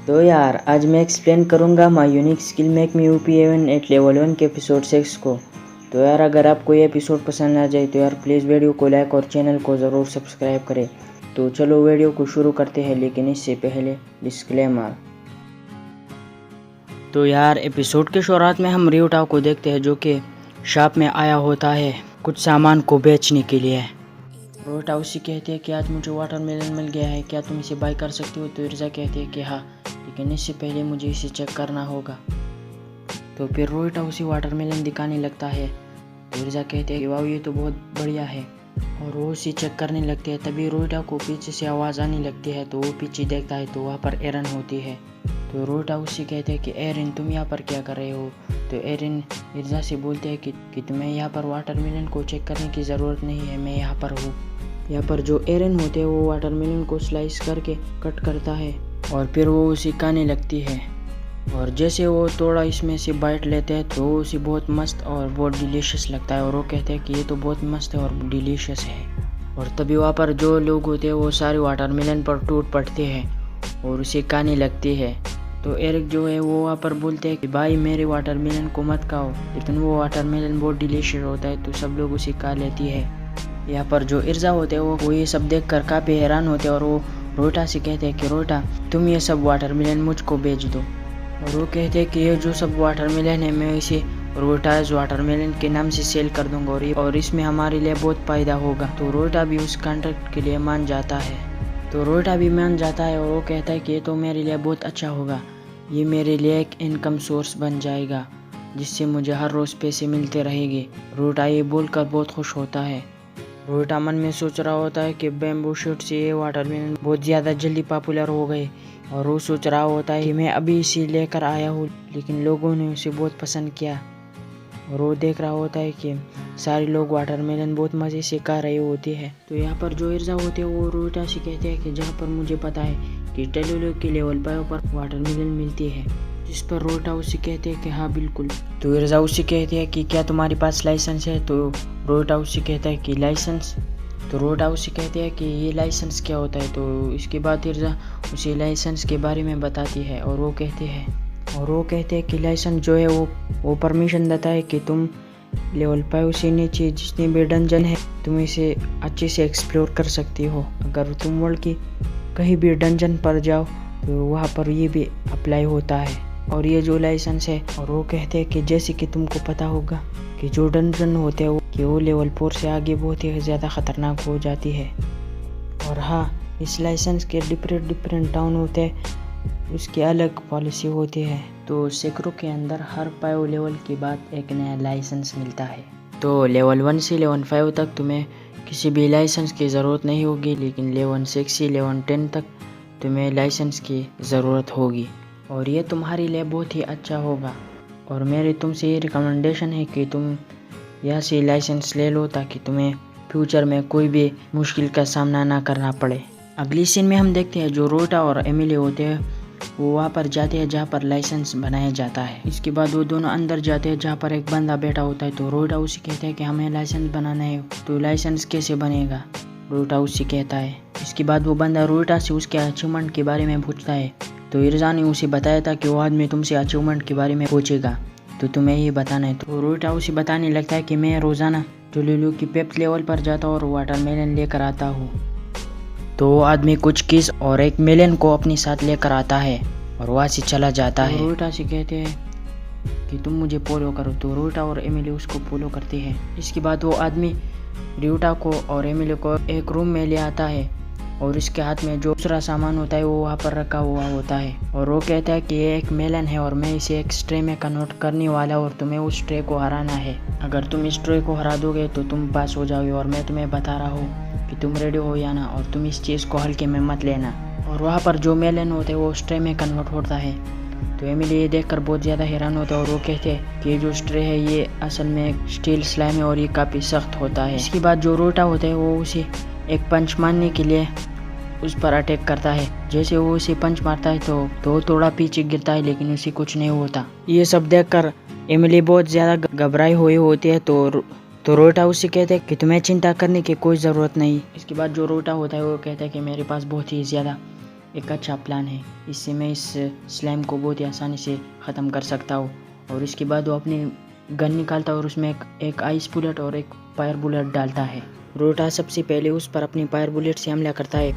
तो यार आज मैं एक्सप्लेन करूँगा my unique skill make me UP even at level 1 के एपिसोड 6 को। तो यार अगर आपको ये एपिसोड पसंद आ जाए तो यार प्लीज़ वीडियो को लाइक और चैनल को ज़रूर सब्सक्राइब करें। तो चलो वीडियो को शुरू करते हैं, लेकिन इससे पहले डिस्क्लेमर। तो यार एपिसोड के शुरुआत में हम रियोटा को देखते हैं जो कि शॉप में आया होता है कुछ सामान को बेचने के लिए। रियोटा उसी कहती है कि आज मुझे वाटरमेलन मिल गया है, क्या तुम इसे बाय कर सकती हो। तो इर्जा कहती है कि हाँ, लेकिन इससे पहले मुझे इसे चेक करना होगा। तो फिर रियोटा उसी वाटरमेलन दिखाने लगता है। तो इर्जा कहते हैं कि वाह ये तो बहुत बढ़िया है, और वो उसे चेक करने लगते हैं। तभी रियोटा को पीछे से आवाज़ आने लगती है। तो वो पीछे देखता है तो वहाँ पर एरन होती है। तो रियोटा उससे कहते हैं कि एरिन तुम यहाँ पर क्या कर रहे हो। तो एरिन इर्जा से बोलते हैं कि तुम्हें यहाँ पर वाटरमेलन को चेक करने की ज़रूरत नहीं है, मैं यहाँ पर हूँ। यहाँ पर जो एरिन होते हैं वो वाटरमेलन को स्लाइस करके कट करता है और फिर वो उसे खाने लगती है। और जैसे वो थोड़ा इसमें से बाइट लेते हैं तो उसे बहुत मस्त और बहुत डिलीशियस लगता है, और वो कहते हैं कि ये तो बहुत मस्त है और डिलीशियस है। और तभी वहाँ पर जो लोग होते हैं वो सारे वाटरमेलन पर टूट पड़ते हैं और उसे खाने लगती है। तो एरिक जो है वो वहाँ पर बोलते हैं कि भाई मेरे वाटरमेलन को मत खाओ, लेकिन वो वाटरमेलन बहुत डिलीशियस होता है तो सब लोग उसे खा लेती है। यहाँ पर जो इर्जा होते हैं वो ये सब देखकर काफ़ी हैरान होते हैं, और वो रियोटा से कहते हैं कि रियोटा तुम ये सब वाटरमेलन मुझको बेच दो। और वो कहते हैं कि ये जो सब वाटरमेलन है मैं इसे रियोटाज वाटरमेलन के नाम से सेल कर दूंगा और इसमें हमारे लिए बहुत फ़ायदा होगा। तो रियोटा भी उस कॉन्ट्रैक्ट के लिए मान जाता है। तो रियोटा भी मान जाता है और वो कहता है कि ये तो मेरे लिए बहुत अच्छा होगा, ये मेरे लिए एक इनकम सोर्स बन जाएगा जिससे मुझे हर रोज़ पैसे मिलते रहेंगे। रियोटा ये बोलकर बहुत खुश होता है। रियोटा मन में सोच रहा होता है कि बैम्बू शूट से ये वाटरमेलन बहुत ज़्यादा जल्दी पॉपुलर हो गए, और वो सोच रहा होता है कि मैं अभी इसे लेकर आया हूँ लेकिन लोगों ने उसे बहुत पसंद किया। और वो देख रहा होता है कि सारे लोग वाटरमेलन बहुत मज़े से खा रहे होते हैं। तो यहाँ पर जो इर्जा होते हैं वो रियोटा से कहते हैं कि जहाँ पर मुझे पता है कि टेलुलु के लेवल पर वाटरमेलन मिलती है, जिस पर रियोटा उसे कहते हैं कि हाँ बिल्कुल। तो इर्जा उसे कहती है कि क्या तुम्हारे पास लाइसेंस है। तो रियोटा उसे कहता है कि लाइसेंस। तो रियोटा उसे कहते हैं कि ये लाइसेंस क्या होता है। तो इसके बाद इर्जा उसे लाइसेंस के बारे में बताती है, और वो कहते हैं कि लाइसेंस जो है वो परमिशन देता है कि तुम लेवल 5 से नीचे जितनी भी डंजन है तुम इसे अच्छे से एक्सप्लोर कर सकती हो। अगर तुम वर्ल्ड की कहीं भी डंजन पर जाओ तो वहाँ पर ये भी अप्लाई होता है, और ये जो लाइसेंस है। और वो कहते हैं कि जैसे कि तुमको पता होगा कि जो डंजन होते हैं वो लेवल 4 से आगे बहुत ही ज़्यादा ख़तरनाक हो जाती है। और हाँ, इस लाइसेंस के डिफरेंट टाउन होते हैं, उसकी अलग पॉलिसी होती है। तो सेक्रो के अंदर हर 5 लेवल के बाद एक नया लाइसेंस मिलता है। तो लेवल 1 से लेवल 5 तक तुम्हें किसी भी लाइसेंस की ज़रूरत नहीं होगी, लेकिन लेवल 6 से लेवल 10 तक तुम्हें लाइसेंस की ज़रूरत होगी, और ये तुम्हारे लिए बहुत ही अच्छा होगा। और मेरी तुमसे ये रिकमेंडेशन है कि तुम यहाँ से लाइसेंस ले लो ताकि तुम्हें फ्यूचर में कोई भी मुश्किल का सामना ना करना पड़े। अगली सीन में हम देखते हैं जो रियोटा और एमिली होते हैं वो वहाँ पर जाते हैं जहाँ पर लाइसेंस बनाया जाता है। इसके बाद वो दोनों अंदर जाते हैं जहाँ पर एक बंदा बैठा होता है। तो रियोटा उसे कहता है कि हमें लाइसेंस बनाना है। तो लाइसेंस कैसे बनेगा, रियोटा उसे कहता है। इसके बाद वो बंदा रियोटा से उसके अचीवमेंट के बारे में पूछता है। तो इर्जा ने उसे बताया था कि वो आदमी तुमसे अचीवमेंट के बारे में पूछेगा, तो तुम्हें ये बताना है। तो रियोटा उसे बताने लगता है कि मैं रोज़ाना टेलुलु की 5th लेवल पर जाता हूँ और वाटरमेलन लेकर आता हूँ। तो वो आदमी कुछ किस और एक मेलन को अपने साथ लेकर आता है और वहाँ से चला जाता है। रियोटा से कहते हैं कि तुम मुझे फॉलो करो। तो रियोटा और एमिली उसको फॉलो करते हैं। इसके बाद वो आदमी रियोटा को और एमिली को एक रूम में ले आता है, और इसके हाथ में जो दूसरा सामान होता है वो वहाँ पर रखा हुआ होता है। और वो कहता है कि ये एक मेलन है और मैं इसे एक स्ट्रे में कन्वर्ट करने वाला हूँ, और तुम्हें उस स्ट्रे को हराना है। अगर तुम इस स्ट्रे को हरा दोगे तो तुम पास हो जाओगे, और मैं तुम्हें बता रहा हूँ कि तुम रेडी हो या ना, और तुम इस चीज़ को हल्के में मत लेना। और वहाँ पर जो मेलन होते हैं वो स्ट्रे में कन्वर्ट होता है। तो एमिली ये देखकर बहुत ज़्यादा हैरान होता है, और वो कहते हैं कि ये जो स्ट्रे है ये असल में एक स्टील स्लाइम है और ये काफ़ी सख्त होता है। इसके बाद जो रियोटा होता है वो उसे एक पंच मारने के लिए उस पर अटैक करता है। जैसे वो उसे पंच मारता है तो थोड़ा पीछे गिरता है, लेकिन उसे कुछ नहीं होता। ये सब देखकर एमिली बहुत ज़्यादा घबराई हुई होती है। तो रियोटा उससे कहते हैं कि तुम्हें चिंता करने की कोई ज़रूरत नहीं। इसके बाद जो रियोटा होता है वो कहता है कि मेरे पास बहुत ही ज़्यादा एक अच्छा प्लान है, इससे मैं इस स्लाइम को बहुत ही आसानी से ख़त्म कर सकता हूँ। और इसके बाद वो अपनी गन निकालता है और उसमें एक आइस बुलेट और एक फायर बुलेट डालता है। रोटा सबसे पहले उस पर अपनी फायर बुलेट से हमला करता है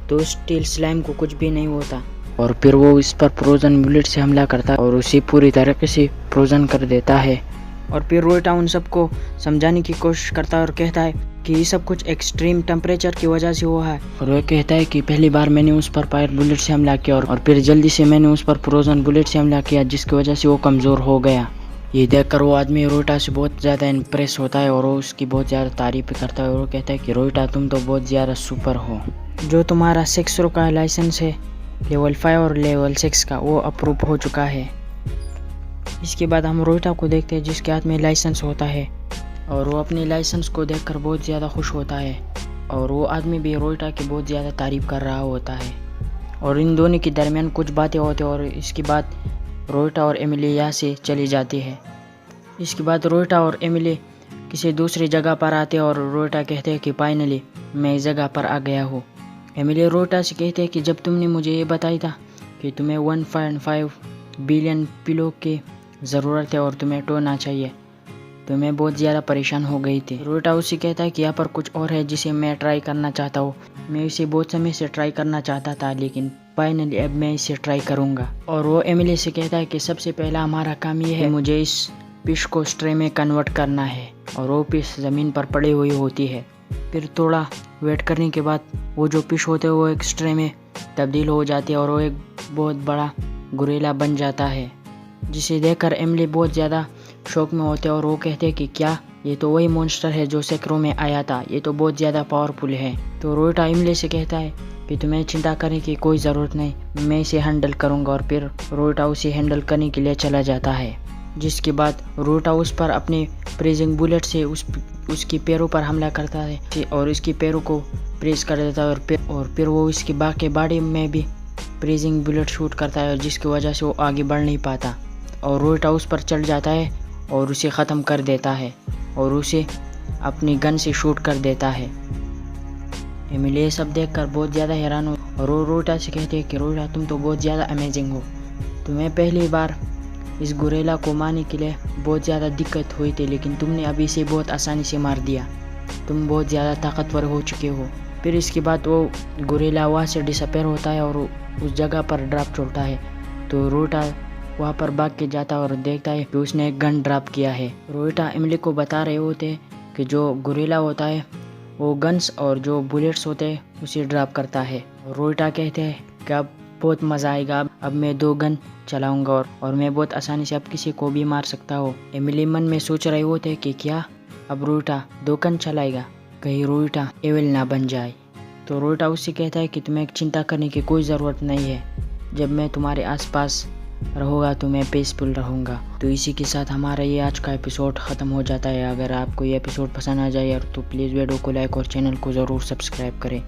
तो स्टील स्लाइम को कुछ भी नहीं होता, और फिर वो इस पर फ्रोजन बुलेट से हमला करता है और उसे पूरी तरीके से फ्रोजन कर देता है। और फिर रोटा उन सबको समझाने की कोशिश करता है और कहता है कि ये सब कुछ एक्सट्रीम टेम्परेचर की वजह से हुआ है। और वह कहता है कि पहली बार मैंने उस पर फायर बुलेट से हमला किया और फिर जल्दी से मैंने उस पर फ्रोजन बुलेट से हमला किया, जिसकी वजह से वो कमज़ोर हो गया। ये देखकर वो आदमी रोटा से बहुत ज़्यादा इम्प्रेस होता है और वो उसकी बहुत ज़्यादा तारीफ करता है और वो कहता है कि रोटा तुम तो बहुत ज़्यादा सुपर हो। जो तुम्हारा 6 का लाइसेंस है लेवल 5 और लेवल 6 का, वो अप्रूव हो चुका है। इसके बाद हम रोटा को देखते हैं जिसके हाथ में लाइसेंस होता है और वो अपने लाइसेंस को देखकर बहुत ज़्यादा खुश होता है। और वो आदमी भी रोटा की बहुत ज़्यादा तारीफ कर रहा होता है और इन दोनों के दरमियान कुछ बातें होती हैं। और इसके बाद रोटा और एमिली यहाँ से चली जाती है। इसके बाद रोटा और एमिली किसी दूसरी जगह पर आते हैं और रोटा कहते हैं कि फाइनली मैं इस जगह पर आ गया हूँ। एमिली रोटा से कहते हैं कि जब तुमने मुझे ये बताया था कि तुम्हें 1.5 बिलियन पिलो की ज़रूरत है और तुम्हें टोना चाहिए तो मैं बहुत ज़्यादा परेशान हो गई थी। रोटा उसे कहता है कि यहाँ पर कुछ और है जिसे मैं ट्राई करना चाहता हूँ। मैं इसे बहुत समय से ट्राई करना चाहता था लेकिन फाइनली अब मैं इसे ट्राई करूँगा। और वो एमिली से कहता है कि सबसे पहला हमारा काम ये है, मुझे इस फिश को स्ट्रे में कन्वर्ट करना है। और वो फिश ज़मीन पर पड़ी हुई होती है। फिर थोड़ा वेट करने के बाद वो जो फिश होते हैं वो एक स्ट्रे में तब्दील हो जाती है और वो एक बहुत बड़ा गोरिल्ला बन जाता है, जिसे देखकर एमिली बहुत ज़्यादा शौक में होते हैं और वो कहते हैं कि क्या ये तो वही मॉन्स्टर है जो सेक्रो में आया था, ये तो बहुत ज़्यादा पावरफुल है। तो रोटा एमिली से कहता है कि तुम्हें चिंता करने की कोई ज़रूरत नहीं, मैं इसे हैंडल करूँगा। और फिर रोटा उसे हैंडल करने के लिए चला जाता है। जिसके बाद रोटा उस पर अपने फ्रीजिंग बुलेट से उसकी पैरों पर हमला करता है और उसकी पैरों को प्रेस कर देता है और फिर वो इसकी बाकी बॉडी में भी फ्रीजिंग बुलेट शूट करता है जिसकी वजह से वो आगे बढ़ नहीं पाता। और रोटा उस पर चढ़ जाता है और उसे ख़त्म कर देता है और उसे अपनी गन से शूट कर देता है। एमिली ये सब देखकर बहुत ज़्यादा हैरान हो और वो रोटा से कहते हैं कि रोटा तुम तो बहुत ज़्यादा अमेजिंग हो, तुम्हें पहली बार इस गोरिल्ला को मारने के लिए बहुत ज़्यादा दिक्कत हुई थी लेकिन तुमने अभी इसे बहुत आसानी से मार दिया, तुम बहुत ज़्यादा ताकतवर हो चुके हो। फिर इसके बाद वो गोरिल्ला वहाँ से डिसअपेयर होता है और उस जगह पर ड्रॉप छोड़ता है। तो रोटा वहाँ पर भाग के जाता है और देखता है कि उसने एक गन ड्रॉप किया है। रोटा एमिली को बता रहे होते हैं कि जो गोरिल्ला होता है वो गन्स और जो बुलेट्स होते हैं उसे ड्रॉप करता है। रोटा कहते हैं कि अब बहुत मज़ा आएगा, अब मैं 2 गन चलाऊंगा और मैं बहुत आसानी से अब किसी को भी मार सकता हूँ। एमिली मन में सोच रहे होते हैं कि क्या अब रोटा 2 गन चलाएगा, कहीं रोटा एविल ना बन जाए। तो रोटा उससे कहता है कि तुम्हें चिंता करने की कोई ज़रूरत नहीं है, जब मैं तुम्हारे आसपास रहूँगा तो मैं पीसफुल रहूँगा। तो इसी के साथ हमारा ये आज का एपिसोड ख़त्म हो जाता है। अगर आपको ये एपिसोड पसंद आ जाए तो प्लीज़ वीडियो को लाइक और चैनल को ज़रूर सब्सक्राइब करें।